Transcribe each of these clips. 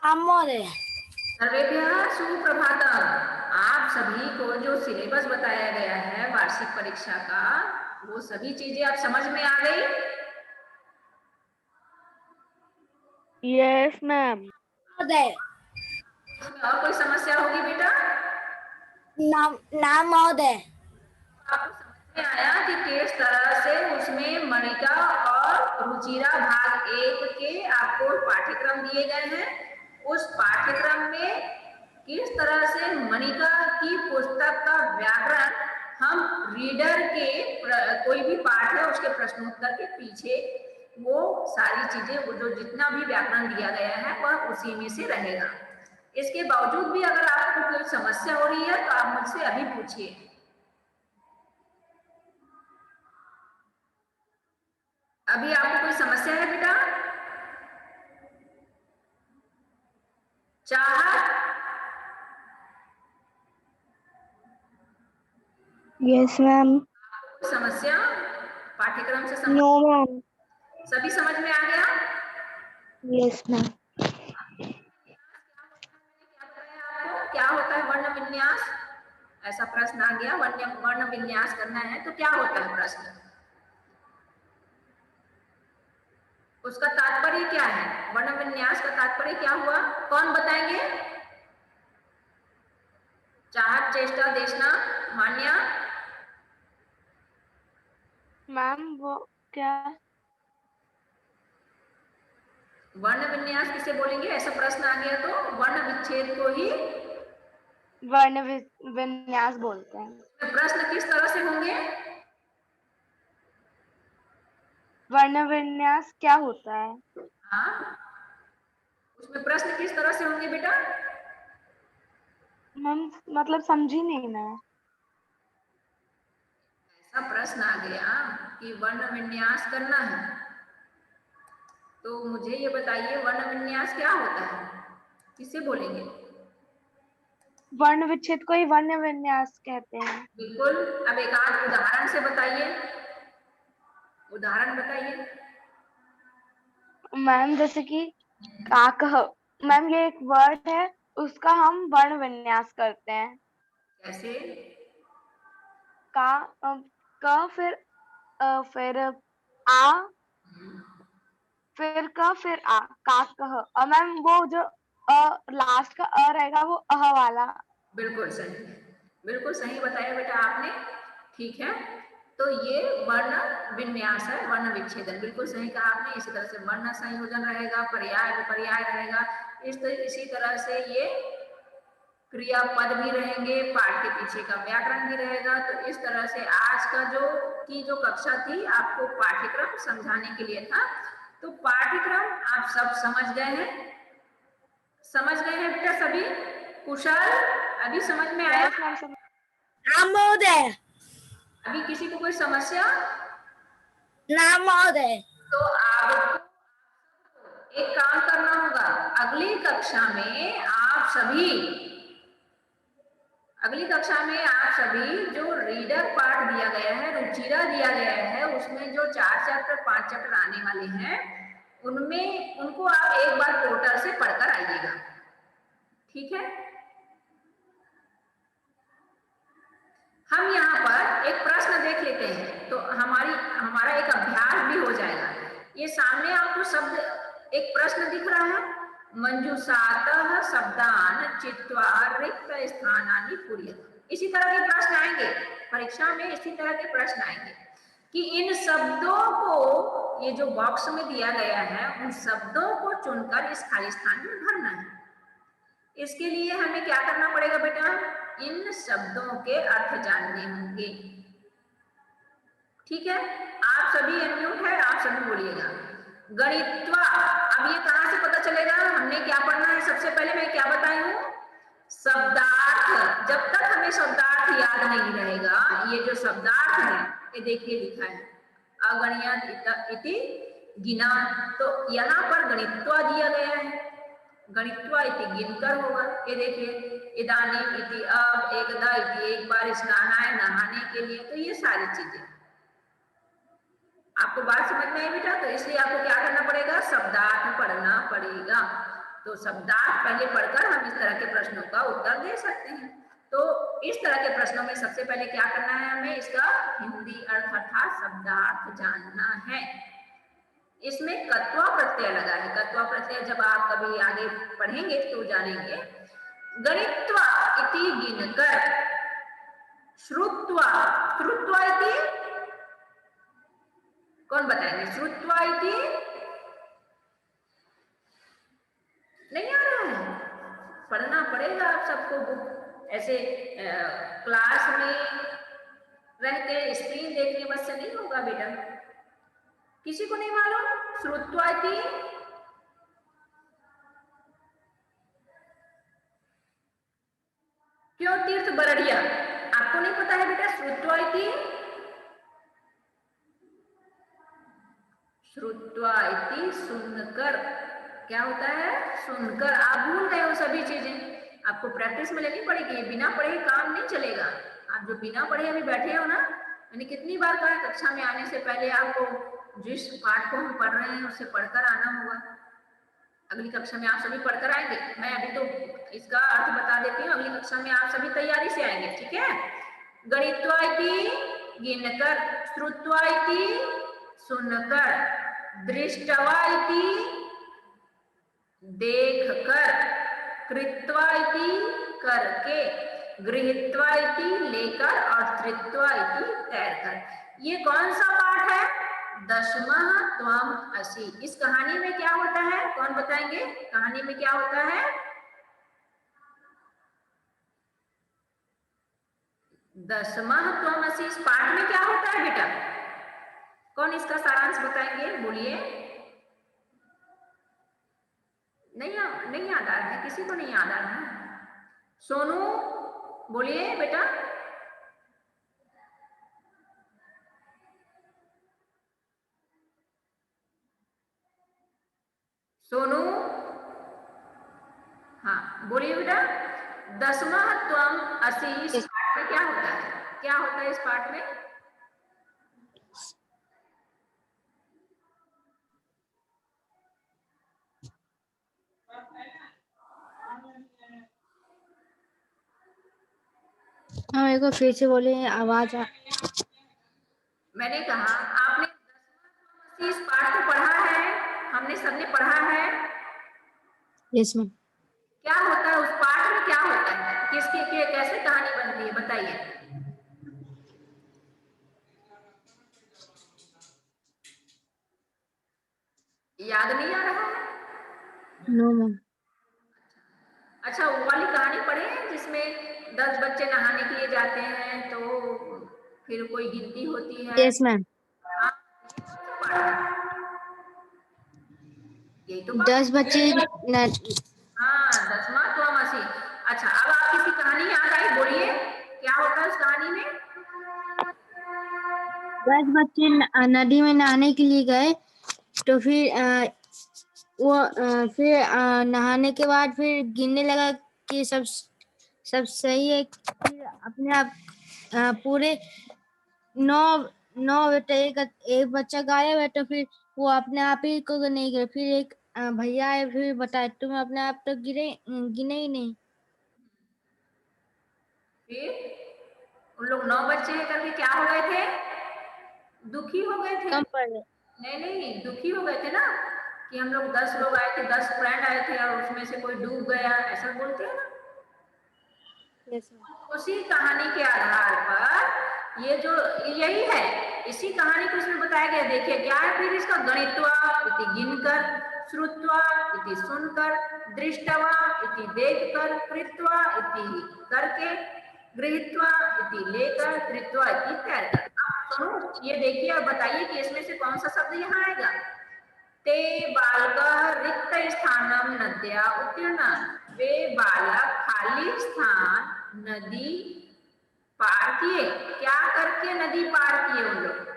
महोदय। सर्वेभ्यः सुप्रभातम। आप सभी को जो सिलेबस बताया गया है वार्षिक परीक्षा का, वो सभी चीजें आप समझ में आ गई? Yes ma'am. महोदय। इसमें और कोई समस्या होगी बेटा? नाम महोदय। आपको समझ में आया कि किस तरह से उसमें मणिका और रुचिरा भाग 1 के आपको पाठ्यक्रम दिए गए हैं। उस पाठ्यक्रम में किस तरह से मणिका की पुस्तक का व्याकरण हम रीडर के कोई भी पाठ है उसके प्रश्नोत्तर के पीछे वो सारी चीजें, वो जो जितना भी व्याकरण दिया गया है वह उसी में से रहेगा। इसके बावजूद भी अगर आपको कोई समस्या हो रही है तो आप मुझसे अभी पूछिए। अभी आपको कोई समस्या है बेटा? चाहत? Yes ma'am. समस्या पाठ्यक्रम से नो मैम। सभी समझ में आ गया? Yes ma'am. क्या होता है वर्ण विन्यास? ऐसा प्रश्न आ गया, वर्ण विन्यास करना है तो क्या होता है प्रश्न? उसका तात्पर्य क्या है? वर्ण विन्यास का तात्पर्य क्या हुआ? कौन बताएंगे? चाहत, चेष्टा, देशना, मान्या? मैम वो क्या? वर्ण विन्यास किसे बोलेंगे? ऐसा प्रश्न आ गया तो वर्ण विच्छेद को ही वर्ण विन्यास बोलते हैं। प्रश्न किस तरह से होंगे? वर्ण विन्यास क्या होता है? हाँ, उसमें प्रश्न किस तरह से होंगे बेटा? मैम मतलब समझी नहीं मैं। ऐसा प्रश्न आ गया कि वर्ण विन्यास करना है, तो मुझे ये बताइए वर्ण विन्यास क्या होता है? किसे बोलेंगे? वर्ण विच्छेद को ही वर्ण विन्यास कहते हैं। बिल्कुल। अब एक आध उदाहरण से बताइए, उदाहरण बताइए। मैम जैसे कि काकह, मैम ये एक वर्ड है, उसका हम वर्ण विन्यास करते हैं। कैसे? का क फिर आ, फिर क फिर आ, काकह। और मैम वो जो लास्ट का रहेगा वो अह वाला। बिल्कुल सही, बिल्कुल सही बताया बेटा आपने। ठीक है, तो ये वर्ण विन्यास है, वर्ण विच्छेदन। बिल्कुल सही कहा आपने। इसी तरह से वर्ण संयोजन रहेगा, पर्याय विपर्याय रहेगा, इसी तरह से ये क्रियापद भी रहेंगे, पाठ के पीछे का व्याकरण भी रहेगा। तो इस तरह से आज का जो कक्षा थी आपको पाठ्यक्रम समझाने के लिए था। तो पाठ्यक्रम आप सब समझ गए हैं? समझ गए हैं बेटा सभी? कुशल, अभी समझ में आया? Yes ma'am. महोदय। अभी किसी को कोई समस्या? नाम महोदय। तो आपको एक काम करना होगा, अगली कक्षा में आप सभी जो रीडर पार्ट दिया गया है, रुचिरा दिया गया है, उसमें जो 4 चैप्टर 5 चैप्टर आने वाले हैं, उनको आप एक बार पोर्टल से पढ़कर आइएगा। ठीक है? हम यहाँ पर एक प्रश्न देख लेते हैं तो हमारा एक अभ्यास भी हो जाएगा। ये सामने आपको शब्द एक प्रश्न दिख रहा है, मंजूषातः शब्दान चित्वा रिक्त स्थानानि पूरयत। इसी तरह के प्रश्न आएंगे परीक्षा में, इसी तरह के प्रश्न आएंगे कि इन शब्दों को, ये जो बॉक्स में दिया गया है, उन शब्दों को चुनकर इस खाली स्थान में भरना है। इसके लिए हमें क्या करना पड़ेगा बेटा? इन शब्दों के अर्थ जानने होंगे। ठीक है, आप सभी अनम्यूट है, आप सभी बोलिएगा। गणित्वा, अब ये कहां से पता चलेगा हमने क्या पढ़ना है? सबसे पहले मैं क्या बताई हूं? शब्दार्थ। जब तक हमें शब्दार्थ याद नहीं रहेगा, ये जो शब्दार्थ है, ये देखिए लिखा है अगणियत इति गिना, तो यहाँ पर गणित्वा दिया गया है, गणित्वा इति गिनकर होगा। ये देखिए इदानीम इति अब, एकदा इति एक बार स्नानाय नहाने के लिए। तो ये सारी चीजें आपको बात समझ में आई बेटा? तो इसलिए आपको क्या करना पड़ेगा? शब्दार्थ पढ़ना पड़ेगा। तो शब्दार्थ पहले पढ़कर हम इस तरह के प्रश्नों का उत्तर दे सकते हैं। तो इस तरह के प्रश्नों में सबसे पहले क्या करना है, हमें इसका हिंदी अर्थ अर्थात शब्दार्थ जानना है। इसमें कत्वा प्रत्यय लगा है। कत्वा प्रत्यय जब आप कभी आगे पढ़ेंगे तो जानेंगे। गणित्वा इति गिनकर, श्रुत्वा, श्रुत्वा इति कौन बताएंगे? श्रुत्वा इति नहीं आ रहा है, पढ़ना पड़ेगा आप सबको बुक। ऐसे क्लास में रह के स्क्रीन देखने बस से नहीं होगा बेटा। किसी को नहीं मालूम श्रुत्वा इति? क्यों तीर्थ बरड़िया, आपको नहीं पता है बेटा श्रुत्वा इति? श्रुत्वा इति सुनकर, क्या होता है? सुनकर। आप भूल गए हो सभी चीजें, आपको प्रैक्टिस में लेनी पड़ेगी। बिना पढ़े काम नहीं चलेगा। आप जो बिना पढ़े अभी बैठे हो ना, मैंने कितनी बार कहा कक्षा में आने से पहले आपको जिस पाठ को हम पढ़ रहे हैं उससे पढ़कर आना होगा। अगली कक्षा में आप सभी पढ़कर आएंगे। मैं अभी तो इसका अर्थ बता देती हूँ, अगली कक्षा में आप सभी तैयारी से आएंगे, ठीक है? गणित्वा इति गिनकर, श्रुत्वा इति सुनकर, दृष्टवा इति देखकर, कृत्वा इति करके, गृहीत्वा इति लेकर और धृत्वा इति तैरकर। ये कौन सा पाठ है? दशमः त्वम् असि। इस कहानी में क्या होता है, कौन बताएंगे? कहानी में क्या होता है? दशमः त्वम् असि। इस पाठ में क्या होता है बेटा? कौन इसका सारांश बताएंगे? बोलिए। नहीं याद आ रहा है, किसी को नहीं याद आ रहा है? सोनू बोलिए बेटा। सोनू, हाँ बोलिए बेटा। दशमः त्वम् असि, इस पाठ में क्या होता है? क्या होता है इस पाठ में? हाँ मेरे को फिर से बोले, आवाज मैंने कहा आपने इस पाठ को पढ़ा है, हमने सबने पढ़ा है। Yes ma'am. क्या होता है उस पाठ में? क्या होता है? किसकी कैसे कहानी बनती है बताइए। याद नहीं आ रहा है? No ma'am. अच्छा, वो वाली कहानी पढ़े हैं जिसमें 10 बच्चे नहाने के लिए जाते हैं तो फिर कोई गिनती होती है? Yes ma'am. हाँ, यही तो 10 बच्चे हाँ, दसवां त्वम् असि। अच्छा, अब आप किसी कहानी याद आई, बोलिए क्या होता है उस कहानी में? 10 बच्चे नदी में नहाने के लिए गए, तो फिर नहाने के बाद फिर गिनने लगा कि सब सही है। फिर अपने आप पूरे 9 बेटे, एक बच्चा गायब है, तो फिर वो अपने आप ही को नहीं गिरे। फिर एक भैया है, फिर बताए तुम अपने आप तो गिने ही नहीं। फिर उन लोग 9 बच्चे करके क्या हो गए थे? दुखी हो गए थे। कम पड़ गए। नहीं, दुखी हो गए थे ना कि हम लोग 10 लोग आए थे, 10 फ्रेंड आए थे और उसमें से कोई डूब गया, ऐसा बोलते हैं ना। यस उसी कहानी के आधार पर ये जो यही है, इसी कहानी को इसमें बताया गया। देखिए क्या है फिर इसका? गणित्वा इति गिनकर, श्रुत्वा इति सुनकर, दृष्टवा इति देखकर, कृत्वा इति करके, गृहीत्वा इति लेकर, धृत्वा इति तैरकर। सुनो, ये देखिए और बताइए कि इसमें से कौन सा शब्द यहाँ आएगा? ते बालकः रिक्त स्थानम नद्या उत्तीर्ण। वे बालक खाली स्थान नदी पार किए। क्या करके नदी पार किए उन लोग?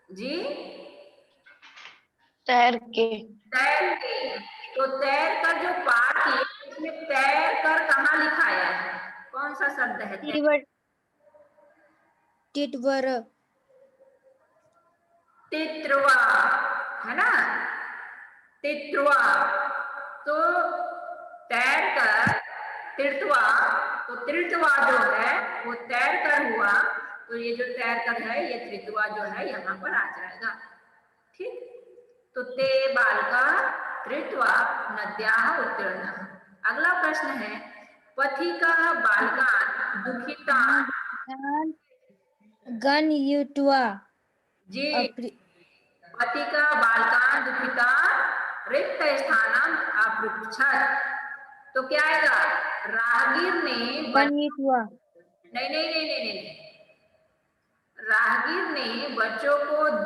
जी, तैर के। तैर के। तो तैर कर जो पार किए, इसमें तैर कर कहाँ लिखाया है? कौन सा शब्द है? टिटवर। तित्रवा। है ना, तित्वा, तो तैर कर, तीर्थवा, तो तीर्थवा जो है वो तैर कर हुआ, तो ये जो तैर कर है ये त्रित्वा जो है यहाँ पर आ जाएगा। ठीक, तो ते बालका त्रित्वा नद्याः उत्तीर्ण। अगला प्रश्न है, पथिका बालकान दुखितान। गण युत्वा जी, अपृ- पथिका बालकान दुखितान रिक्त स्थानम अपृच्छत। तो क्या आएगा, राहगीर ने गण युत्वा नहीं, राहगीर ने बच्चों को